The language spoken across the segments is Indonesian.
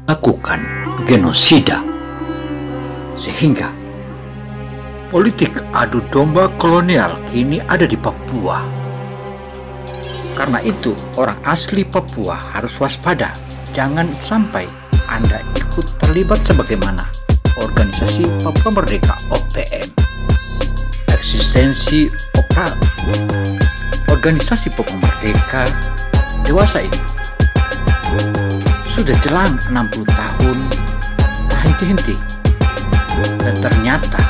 lakukan genosida, sehingga politik adu domba kolonial kini ada di Papua. Karena itu, orang asli Papua harus waspada, jangan sampai Anda ikut terlibat sebagaimana organisasi Papua Merdeka (OPM). Eksistensi organisasi Papua Merdeka dewasa ini sudah jelang 60 tahun tak henti-henti, dan ternyata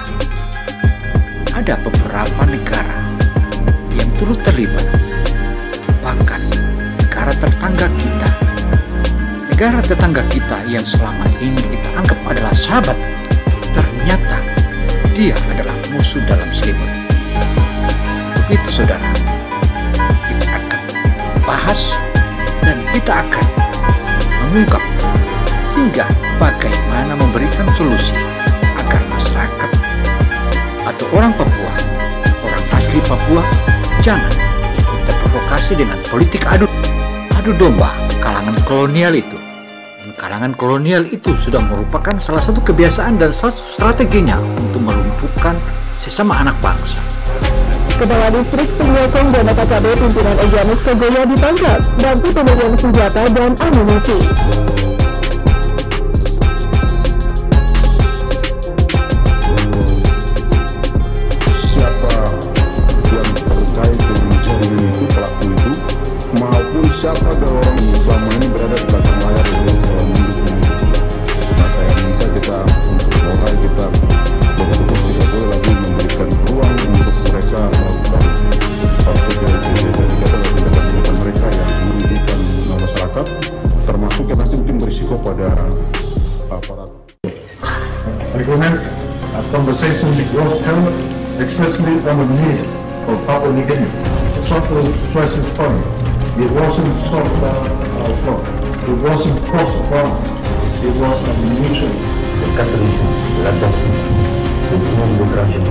ada beberapa negara yang turut terlibat. Bahkan negara tetangga kita yang selama ini kita anggap adalah sahabat, ternyata dia adalah musuh dalam selimut. Begitu saudara, kita akan bahas dan kita akan mengungkap hingga bagaimana memberikan solusi agar masyarakat atau orang Papua, orang asli Papua, jangan ikut terprovokasi dengan politik adu domba kalangan kolonial itu. Dan kalangan kolonial itu sudah merupakan salah satu kebiasaan dan salah satu strateginya untuk melumpuhkan sesama anak bangsa. Kepala Distrik Penyokong dan KKB pimpinan Egyanus Kogoya ditangkap dan pemegang senjata dan amunisi. Siapa yang terkait dengan jaringan itu, pelaku itu, maupun siapa orang yang selama ini berada di belakang layar itu mendukung. Nah, saya minta kita untuk mulai kita betul-betul tidak boleh lagi memberikan ruang untuk mereka melakukan tindakan mereka yang merugikan masyarakat, termasuk yang nanti mungkin berisiko pada aparat. Recommend a conversation with Ross Helmet, especially on the need of Papua New Guinea. It's not to stress this point. It wasn't soft slot. It wasn't forced upon us. It was a mutual. Le catalogue, l'adjacent, le climat de l'étranger,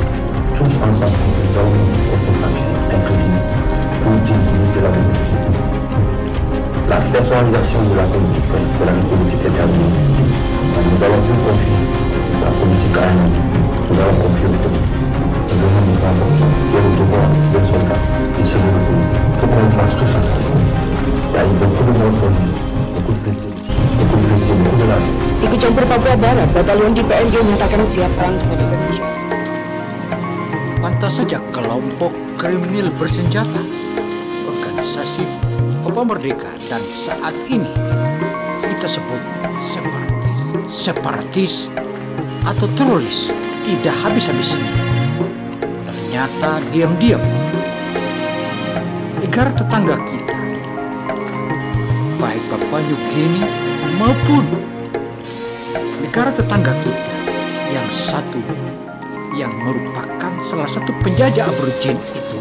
tous ensemble, nous avons une concentration inclusive pour diminuer la bénéficie. La personnalisation de la politique est terminée. Nous allons plus confier la politique à un homme. Nous allons confier au peuple. Nous devons nous renforcer, qui est le devoir d'un soldat et celui du pays. Il faut qu'on le fasse tous ensemble. Il y a eu beaucoup de morts, beaucoup de blessés, beaucoup de larmes. Ikut campur Papua Barat, Batalion di PNG menyatakan siap perang terhadap Indonesia. Pantas saja kelompok kriminal bersenjata, organisasi Papua Merdeka, dan saat ini kita sebut separatis atau teroris tidak habis-habisnya. Ternyata diam-diam negara tetangga kita, baik Papua New Guinea maupun negara tetangga kita yang satu yang merupakan salah satu penjajah aborigin itu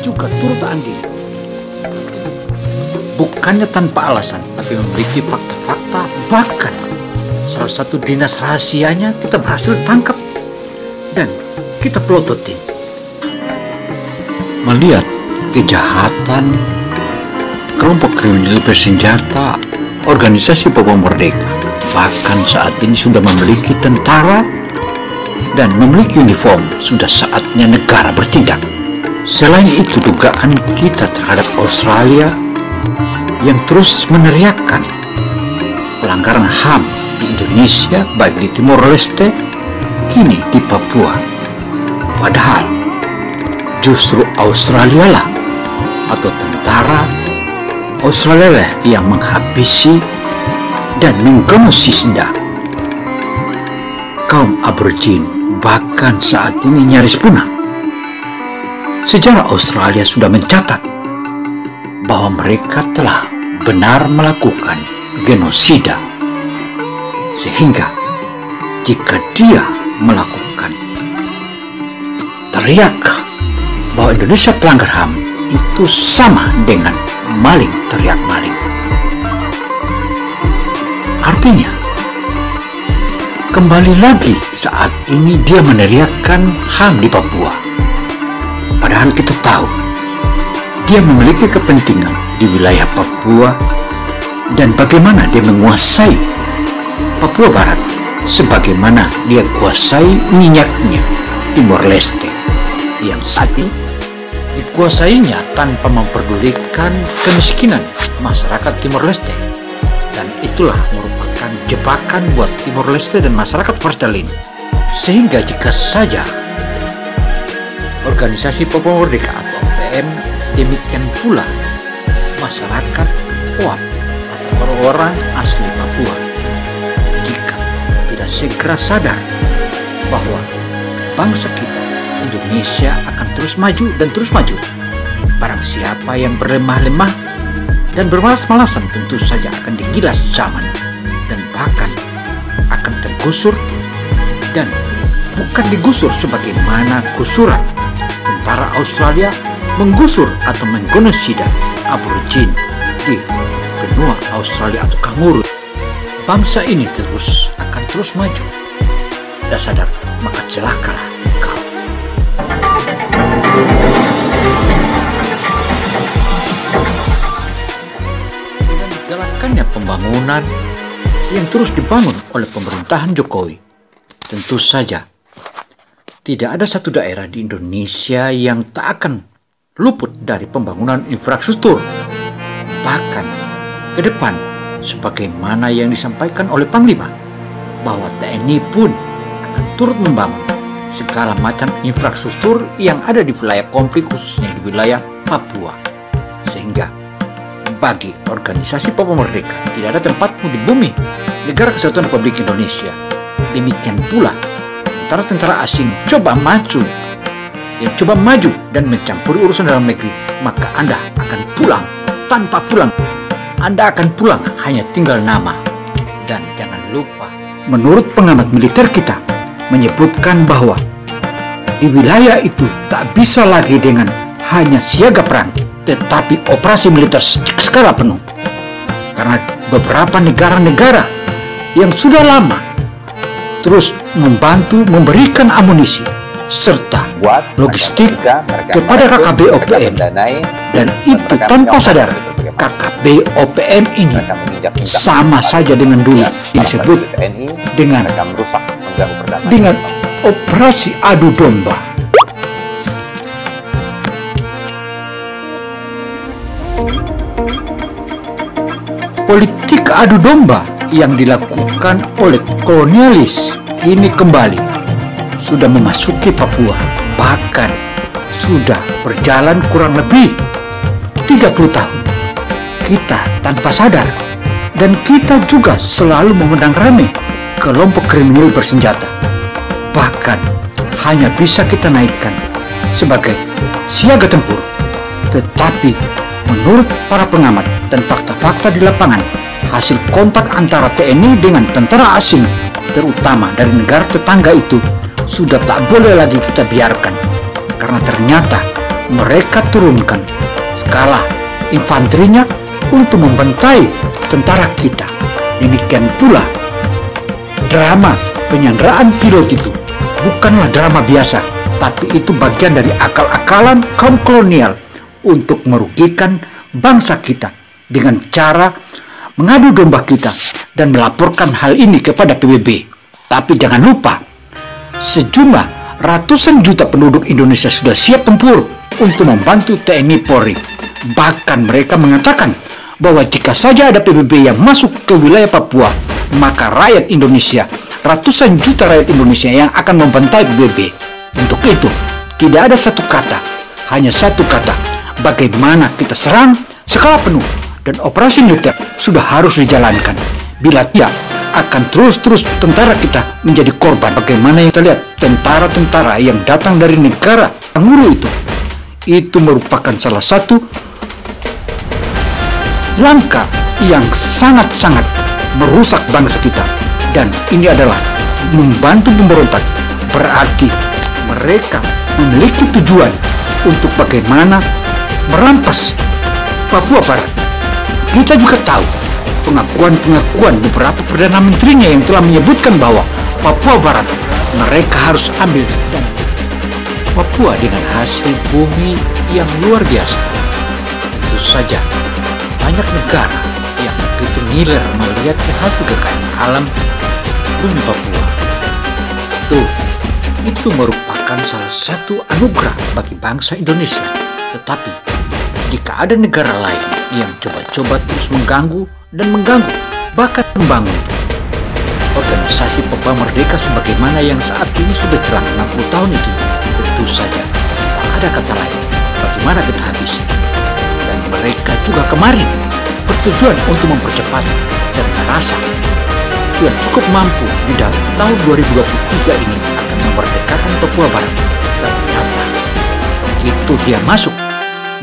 juga turut andil. Bukannya tanpa alasan, tapi memiliki fakta-fakta, bahkan salah satu dinas rahasianya kita berhasil tangkap dan kita pelototin. Melihat kejahatan kelompok kriminal bersenjata organisasi Papua Merdeka, bahkan saat ini sudah memiliki tentara dan memiliki uniform, sudah saatnya negara bertindak. Selain itu, dugaan kita terhadap Australia yang terus meneriakkan pelanggaran HAM di Indonesia, baik di Timor Leste, kini di Papua. Padahal justru Australia lah atau tentara Australia lah yang menghabisi dan menggenosida kaum aborigin, bahkan saat ini nyaris punah. Sejarah Australia sudah mencatat bahwa mereka telah benar melakukan genosida, sehingga jika dia melakukan teriak bahwa Indonesia pelanggar HAM, itu sama dengan maling teriak maling. Artinya, kembali lagi saat ini dia meneriakkan HAM di Papua. Padahal kita tahu dia memiliki kepentingan di wilayah Papua dan bagaimana dia menguasai Papua Barat sebagaimana dia kuasai minyaknya Timor Leste yang saat ini dikuasainya tanpa memperdulikan kemiskinan masyarakat Timor Leste, dan itulah merupakan jebakan buat Timor Leste dan masyarakat Forstelin. Sehingga jika saja organisasi Papua Merdeka atau OPM, demikian pula masyarakat OAP atau orang-orang asli Papua, jika tidak segera sadar bahwa bangsa kita Indonesia akan terus maju dan terus maju, barang siapa yang berlemah-lemah dan bermalas-malasan tentu saja akan digilas zaman dan bahkan akan tergusur, dan bukan digusur sebagaimana gusuran tentara Australia menggusur atau menggenosida aborigin di benua Australia atau kanguru. Bangsa ini akan terus maju. Tidak sadar, maka celakalah engkau. Dengan digalakannya pembangunan yang terus dibangun oleh pemerintahan Jokowi, tentu saja tidak ada satu daerah di Indonesia yang tak akan luput dari pembangunan infrastruktur. Bahkan ke depan, sebagaimana yang disampaikan oleh Panglima, bahwa TNI pun akan turut membangun segala macam infrastruktur yang ada di wilayah konflik, khususnya di wilayah Papua. Sehingga bagi organisasi Papua Merdeka tidak ada tempatmu di bumi Negara Kesatuan Republik Indonesia. Demikian pula tentara-tentara asing coba maju dan mencampuri urusan dalam negeri, maka Anda akan pulang tanpa pulang. Anda akan pulang hanya tinggal nama. Dan jangan lupa, menurut pengamat militer kita menyebutkan bahwa di wilayah itu tak bisa lagi dengan hanya siaga perang, tetapi operasi militer skala penuh. Karena beberapa negara-negara yang sudah lama terus membantu memberikan amunisi serta logistik kepada KKB OPM, dan itu tanpa sadar KKB OPM ini sama saja dengan dulu disebut dengan operasi adu domba. Politik adu domba yang dilakukan oleh kolonialis ini kembali sudah memasuki Papua, bahkan sudah berjalan kurang lebih 30 tahun. Kita tanpa sadar, dan kita juga selalu memandang remeh kelompok kriminal bersenjata. Bahkan hanya bisa kita naikkan sebagai siaga tempur. Tetapi menurut para pengamat dan fakta-fakta di lapangan, hasil kontak antara TNI dengan tentara asing, terutama dari negara tetangga itu, sudah tak boleh lagi kita biarkan, karena ternyata mereka turunkan skala infanterinya untuk membantai tentara kita. Demikian pula drama penyanderaan pilot itu bukanlah drama biasa, tapi itu bagian dari akal-akalan kaum kolonial untuk merugikan bangsa kita dengan cara mengadu domba kita dan melaporkan hal ini kepada PBB. Tapi jangan lupa, sejumlah ratusan juta penduduk Indonesia sudah siap tempur untuk membantu TNI Polri. Bahkan mereka mengatakan bahwa jika saja ada PBB yang masuk ke wilayah Papua, maka rakyat Indonesia, ratusan juta rakyat Indonesia yang akan membantai PBB. Untuk itu, tidak ada satu kata, hanya satu kata, bagaimana kita serang skala penuh, dan operasi militer sudah harus dijalankan. Bila tidak, akan terus-terus tentara kita menjadi korban. Bagaimana yang kita lihat tentara-tentara yang datang dari negara kanguru itu merupakan salah satu langkah yang sangat-sangat merusak bangsa kita. Dan ini adalah membantu pemberontak, berarti mereka memiliki tujuan untuk bagaimana merampas Papua Barat. Kita juga tahu pengakuan beberapa Perdana Menterinya yang telah menyebutkan bahwa Papua Barat mereka harus ambil Papua dengan hasil bumi yang luar biasa. Tentu saja banyak negara yang begitu ngiler melihat hasil kekayaan alam bumi Papua. Itu merupakan salah satu anugerah bagi bangsa Indonesia. Tetapi, jika ada negara lain yang coba-coba terus mengganggu dan mengganggu, bahkan membangun organisasi Papua Merdeka sebagaimana yang saat ini sudah jelang 60 tahun itu, tentu saja tak ada kata lain bagaimana kita habisi. Dan mereka juga kemarin bertujuan untuk mempercepat dan merasa sudah cukup mampu di tahun 2023 ini akan memerdekakan Papua Barat. Ternyata begitu dia masuk,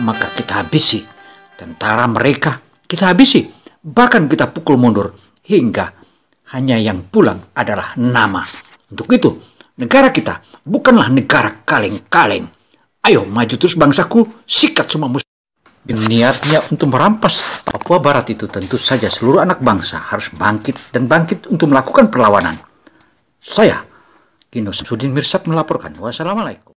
maka kita habisi tentara mereka, kita habisi, bahkan kita pukul mundur hingga hanya yang pulang adalah nama. Untuk itu, negara kita bukanlah negara kaleng-kaleng. Ayo maju terus bangsaku, sikat semua musuh. Niatnya untuk merampas Papua Barat itu tentu saja seluruh anak bangsa harus bangkit dan bangkit untuk melakukan perlawanan. Saya, Kino Samsudin Mirsad melaporkan. Wassalamualaikum.